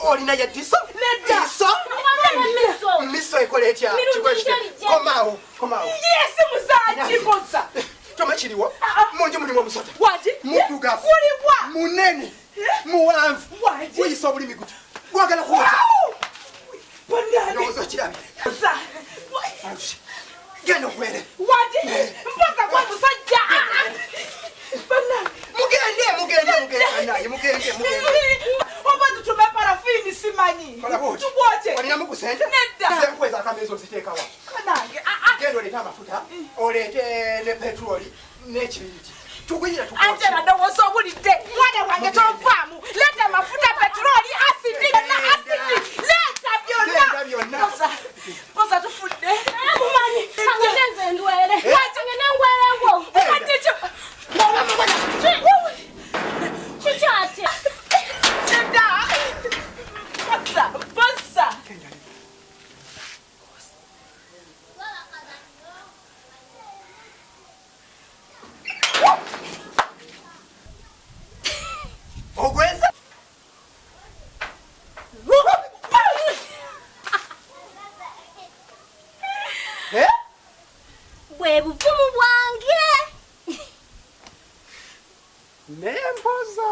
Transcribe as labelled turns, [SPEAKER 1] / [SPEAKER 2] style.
[SPEAKER 1] olina ya diso miso ekoletya komao
[SPEAKER 2] yes muzaji boza
[SPEAKER 1] Toma chiriwo monje mulimu omusota
[SPEAKER 2] waji
[SPEAKER 1] muduga
[SPEAKER 2] kulibwa
[SPEAKER 1] munene muwanvu
[SPEAKER 2] waji
[SPEAKER 1] wiso buli miguti gwagala kuwota
[SPEAKER 2] bandani
[SPEAKER 1] ndozo kirabi
[SPEAKER 2] boza
[SPEAKER 1] genda okwere
[SPEAKER 2] waji mpoza kwa musajja bandani mugende oba tutume parafini simanyi tuboje
[SPEAKER 1] walina mukusente
[SPEAKER 2] nedda
[SPEAKER 1] senkweza akamezo ziteekawa
[SPEAKER 2] kanange
[SPEAKER 1] genda olete amafuta olete ne petroli n'ekibiriti tugwira
[SPEAKER 2] Angela ndowooza obulidde mwana wange tonvaamu leeta amafuta petroli asidi leeta byonna poza tufudde
[SPEAKER 3] Mumanyi, kangenze ndwele. Kangene ngwele ngo.
[SPEAKER 2] Katicho.
[SPEAKER 3] Chichate.
[SPEAKER 2] Nda. Bossa.
[SPEAKER 1] ogweza
[SPEAKER 3] Bwe buvumu bwange.
[SPEAKER 1] nempoza